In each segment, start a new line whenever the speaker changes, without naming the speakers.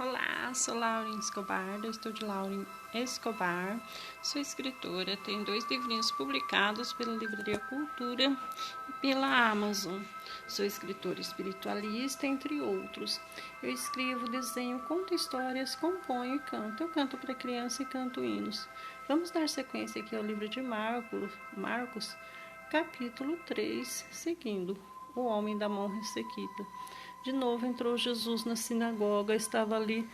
Olá, sou Lauren Escobar, do Estúdio Lauren Escobar. Sou escritora, tenho 2 livrinhos publicados pela Livraria Cultura e pela Amazon. Sou escritora espiritualista, entre outros. Eu escrevo, desenho, conto histórias, componho e canto. Eu canto para criança e canto hinos. Vamos dar sequência aqui ao livro de Marcos, capítulo 3, seguindo o homem da mão ressequida. De novo entrou Jesus na sinagoga. Estava ali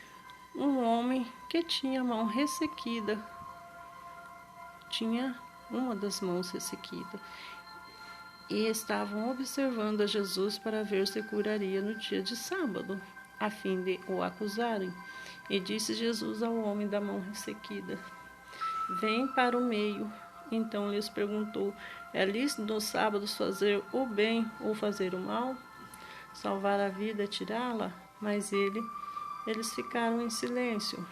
um homem que tinha a mão ressequida. Tinha uma das mãos ressequida. E estavam observando a Jesus para ver se curaria no dia de sábado, a fim de o acusarem. E disse Jesus ao homem da mão ressequida: Vem para o meio. Então lhes perguntou: É lícito nos sábados fazer o bem ou fazer o mal? Salvar a vida é tirá-la? Mas eles ficaram em silêncio,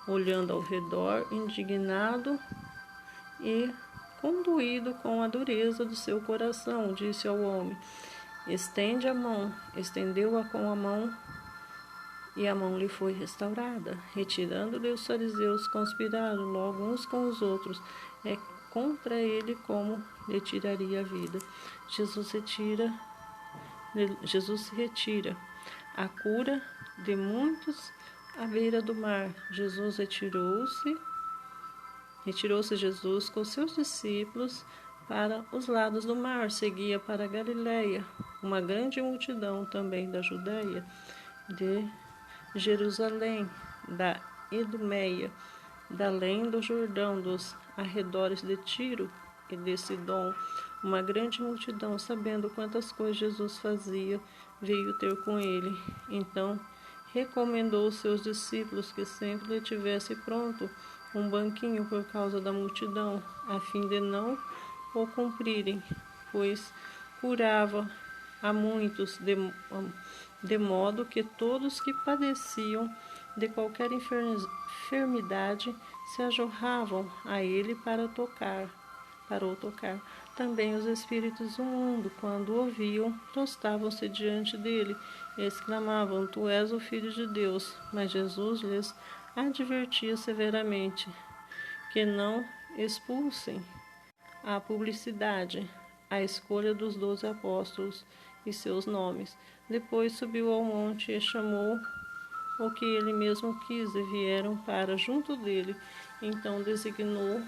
olhando ao redor, indignado e conduído com a dureza do seu coração. Disse ao homem: Estende a mão. Estendeu-a com a mão, e a mão lhe foi restaurada. Retirando-lhe, os fariseus conspiraram logo uns com os outros contra ele, como lhe tiraria a vida. Jesus se retira. A cura de muitos à beira do mar. Retirou-se Jesus com seus discípulos para os lados do mar. Seguia para a Galiléia uma grande multidão também da Judéia, de Jerusalém, da Idumeia, da além do Jordão, dos arredores de Tiro e de Sidom. Uma grande multidão, sabendo quantas coisas Jesus fazia, veio ter com ele. Então recomendou aos seus discípulos que sempre lhe tivesse pronto um banquinho por causa da multidão, a fim de não o cumprirem, pois curava a muitos, de modo que todos que padeciam de qualquer enfermidade se ajorravam a ele para o tocar. Também os espíritos do mundo, quando o ouviam, prostravam-se diante dele e exclamavam: Tu és o Filho de Deus. Mas Jesus lhes advertia severamente que não expulsem a publicidade, a escolha dos 12 apóstolos e seus nomes. Depois subiu ao monte e chamou o que ele mesmo quis, e vieram para junto dele. Então designou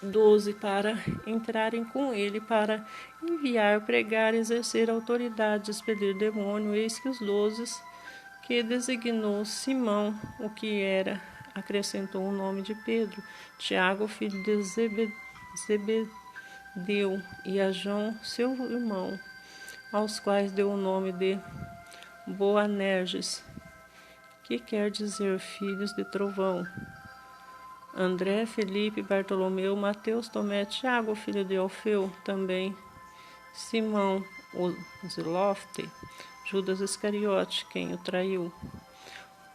12 para entrarem com ele, para enviar, pregar, exercer autoridade, expelir demônio. Eis que os 12 que designou Simão, o que era, acrescentou o nome de Pedro, Tiago, filho de Zebedeu, e a João, seu irmão, aos quais deu o nome de Boanerges, que quer dizer filhos de trovão. André, Felipe, Bartolomeu, Mateus, Tomé, Tiago, filho de Alfeu, também Simão, o Zelote, Judas Iscariote, quem o traiu.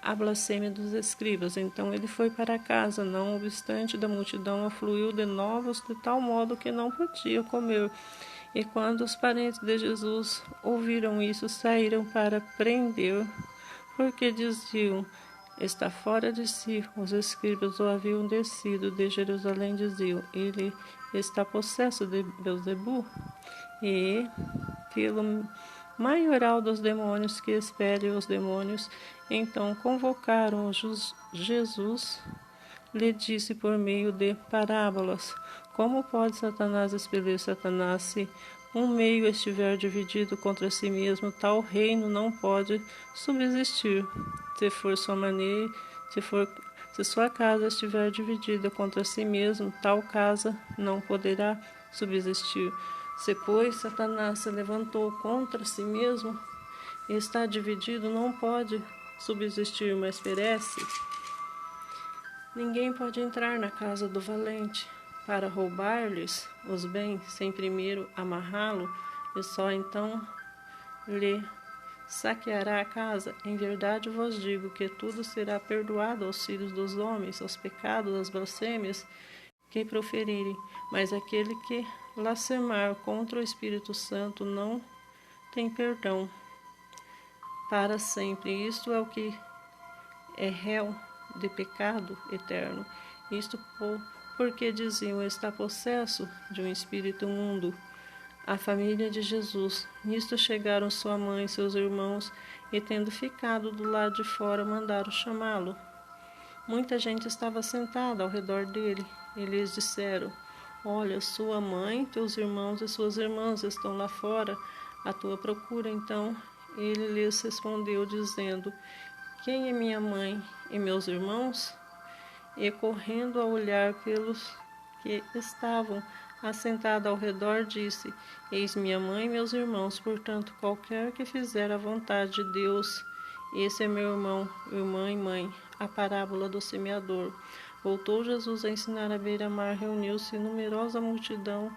A blasfêmia dos escribas. Então ele foi para casa, não obstante da multidão afluiu de novos, de tal modo que não podia comer. E quando os parentes de Jesus ouviram isso, saíram para prender, porque diziam: Está fora de si. Os escribas o haviam descido de Jerusalém, diziam: Ele está possesso de Belzebu, e pelo maioral dos demônios que expele os demônios. Então convocaram Jesus, lhe disse por meio de parábolas: Como pode Satanás expelir Satanás? Se um meio estiver dividido contra si mesmo, tal reino não pode subsistir. Se sua casa estiver dividida contra si mesmo, tal casa não poderá subsistir. Se, pois, Satanás se levantou contra si mesmo e está dividido, não pode subsistir, mas perece. Ninguém pode entrar na casa do valente para roubar-lhes os bens, sem primeiro amarrá-lo, e só então lhe saqueará a casa. Em verdade vos digo que tudo será perdoado aos filhos dos homens, aos pecados, às blasfêmias que proferirem, mas aquele que blasfemar contra o Espírito Santo não tem perdão, para sempre. Isto é o que é réu de pecado eterno. Isto porque diziam: está possesso de um espírito imundo. A família de Jesus. Nisto chegaram sua mãe e seus irmãos, e tendo ficado do lado de fora, mandaram chamá-lo. Muita gente estava sentada ao redor dele. E lhes disseram: olha, sua mãe, teus irmãos e suas irmãs estão lá fora à tua procura. Então ele lhes respondeu, dizendo: quem é minha mãe e meus irmãos? E correndo a olhar pelos que estavam assentados ao redor, disse: eis minha mãe e meus irmãos. Portanto, qualquer que fizer a vontade de Deus, esse é meu irmão, irmã e mãe. A parábola do semeador. Voltou Jesus a ensinar à beira-mar, reuniu-se numerosa multidão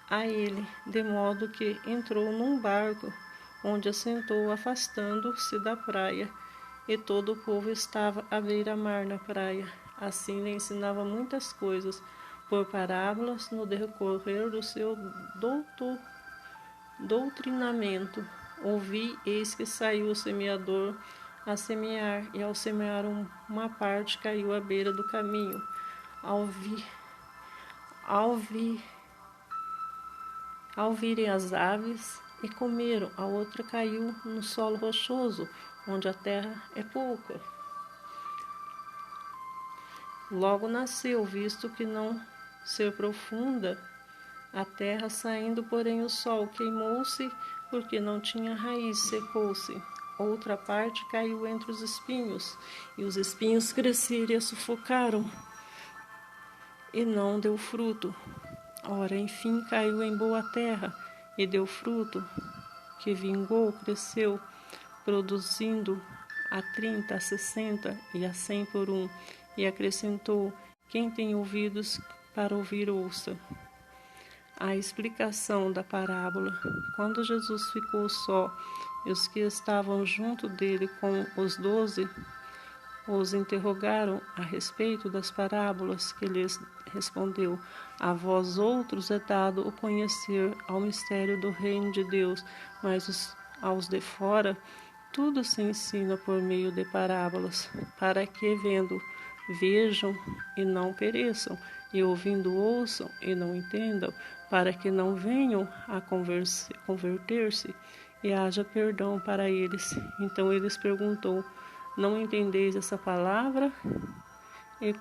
a ele, de modo que entrou num barco, onde assentou, afastando-se da praia, e todo o povo estava à beira-mar na praia. Assim lhe ensinava muitas coisas, por parábolas, no decorrer do seu doutrinamento. Ouvi, eis que saiu o semeador a semear, e ao semear uma parte caiu à beira do caminho. Ao virem as aves e comeram, a outra caiu no solo rochoso, onde a terra é pouca. Logo nasceu, visto que não ser profunda a terra, saindo, porém, o sol queimou-se, porque não tinha raiz, secou-se. Outra parte caiu entre os espinhos, e os espinhos cresceram e a sufocaram, e não deu fruto. Ora, enfim, caiu em boa terra, e deu fruto, que vingou, cresceu, produzindo a 30, a 60 e a 100 por um. E acrescentou: quem tem ouvidos para ouvir, ouça. A explicação da parábola. Quando Jesus ficou só, e os que estavam junto dele com os 12 os interrogaram a respeito das parábolas, que lhes respondeu: a vós outros é dado o conhecer ao mistério do reino de Deus, mas aos de fora tudo se ensina por meio de parábolas, para que, vendo, vejam e não pereçam, e ouvindo, ouçam e não entendam, para que não venham a converter-se e haja perdão para eles. Então ele lhes perguntou: não entendeis essa palavra? E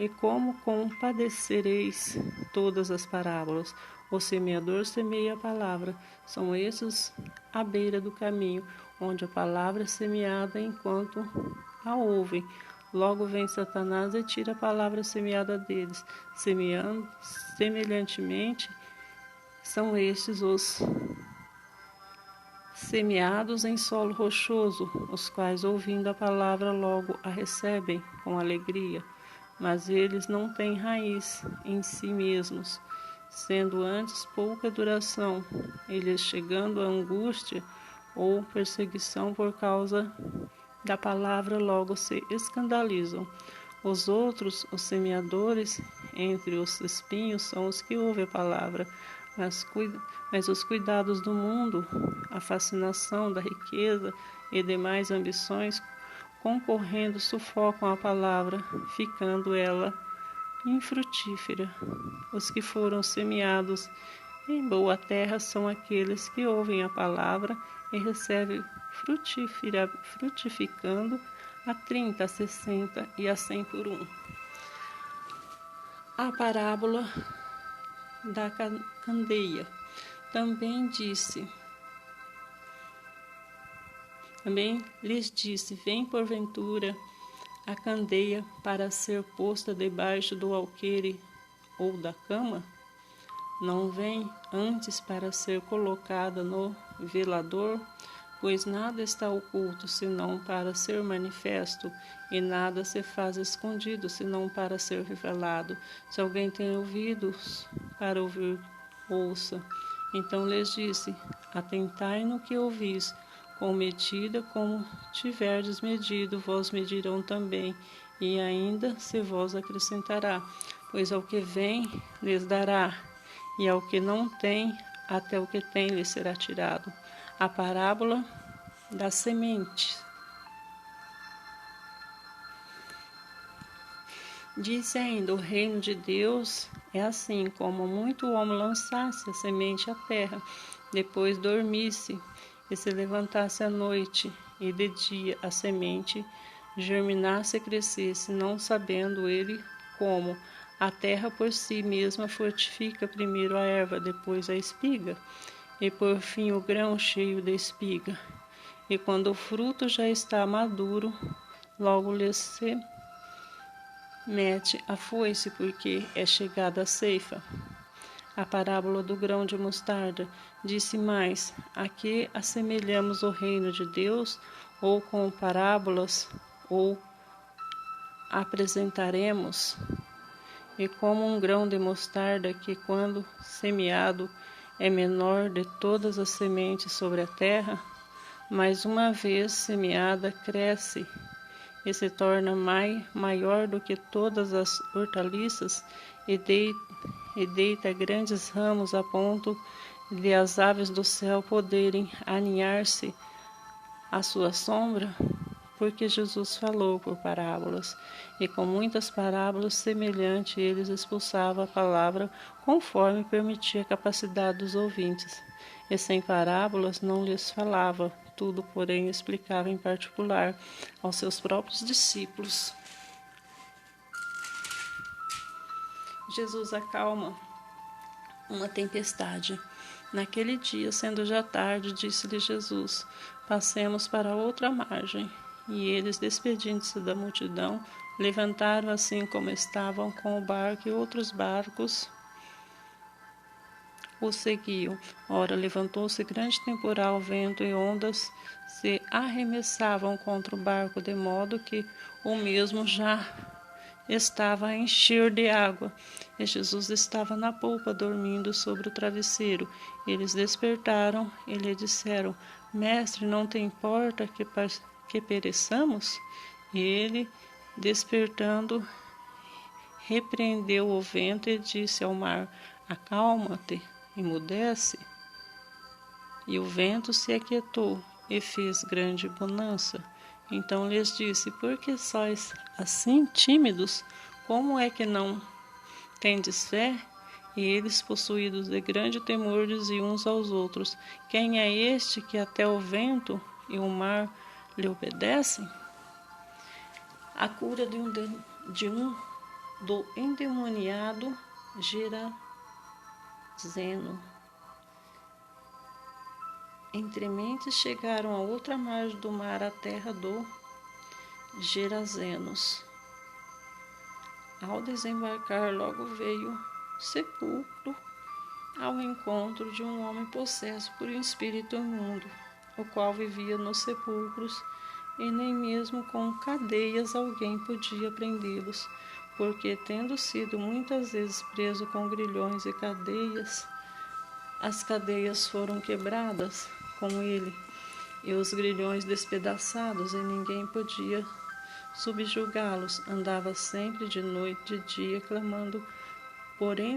como compadecereis todas as parábolas? O semeador semeia a palavra. São esses à beira do caminho, onde a palavra é semeada enquanto a ouvem. Logo vem Satanás e tira a palavra semeada deles. Semeando semelhantemente, são estes os semeados em solo rochoso, os quais, ouvindo a palavra, logo a recebem com alegria, mas eles não têm raiz em si mesmos, sendo antes pouca duração, eles chegando à angústia ou perseguição por causa da palavra, logo se escandalizam. Os outros, os semeadores entre os espinhos, são os que ouvem a palavra, mas os cuidados do mundo, a fascinação da riqueza e demais ambições, concorrendo, sufocam a palavra, ficando ela infrutífera. Os que foram semeados em boa terra são aqueles que ouvem a palavra e recebem frutificando a 30, a 60 e a 100 por um. A parábola da candeia. Também lhes disse: vem porventura a candeia para ser posta debaixo do alqueire ou da cama? Não vem antes para ser colocada no velador? Pois nada está oculto, senão para ser manifesto, e nada se faz escondido, senão para ser revelado. Se alguém tem ouvidos para ouvir, ouça. Então lhes disse: atentai no que ouvis, com medida como tiverdes medido, vós medirão também, e ainda se vos acrescentará. Pois ao que vem lhes dará, e ao que não tem, até o que tem lhe será tirado. a parábola da semente. Disse ainda: o reino de Deus é assim, como muito homem lançasse a semente à terra, depois dormisse e se levantasse à noite, e de dia a semente germinasse e crescesse, não sabendo ele como. A terra por si mesma frutifica primeiro a erva, depois a espiga, e por fim o grão cheio de espiga. E quando o fruto já está maduro, logo lhe se mete a foice, porque é chegada a ceifa. A parábola do grão de mostarda disse mais: a que assemelhamos o reino de Deus, ou com parábolas, ou apresentaremos? E como um grão de mostarda, que quando semeado é menor de todas as sementes sobre a terra, mas uma vez semeada cresce e se torna maior do que todas as hortaliças, e deita grandes ramos a ponto de as aves do céu poderem aninhar-se à sua sombra. Porque Jesus falou por parábolas, e com muitas parábolas semelhantes eles expulsavam a palavra conforme permitia a capacidade dos ouvintes. E sem parábolas não lhes falava, tudo, porém, explicava em particular aos seus próprios discípulos. Jesus acalma uma tempestade. Naquele dia, sendo já tarde, disse-lhe Jesus: passemos para outra margem. E eles, despedindo-se da multidão, levantaram assim como estavam com o barco, e outros barcos o seguiam. Ora, levantou-se grande temporal, vento e ondas se arremessavam contra o barco, de modo que o mesmo já estava a encher de água. E Jesus estava na polpa, dormindo sobre o travesseiro. Eles despertaram e lhe disseram: Mestre, não te importa que pereçamos? E ele, despertando, repreendeu o vento e disse ao mar: acalma-te, emudece. E o vento se aquietou e fez grande bonança. Então lhes disse: por que sois assim tímidos? Como é que não tendes fé? E eles, possuídos de grande temor, diziam uns aos outros: quem é este que até o vento e o mar lhe obedecem? A cura do endemoniado Gerazeno. Entre mentes chegaram a outra margem do mar, a terra do Gerazenos. Ao desembarcar, logo veio sepulcro ao encontro de um homem possesso por um espírito imundo, o qual vivia nos sepulcros, e nem mesmo com cadeias alguém podia prendê-los, porque, tendo sido muitas vezes preso com grilhões e cadeias, as cadeias foram quebradas com ele, e os grilhões despedaçados, e ninguém podia subjugá-los. Andava sempre de noite e de dia, clamando, porém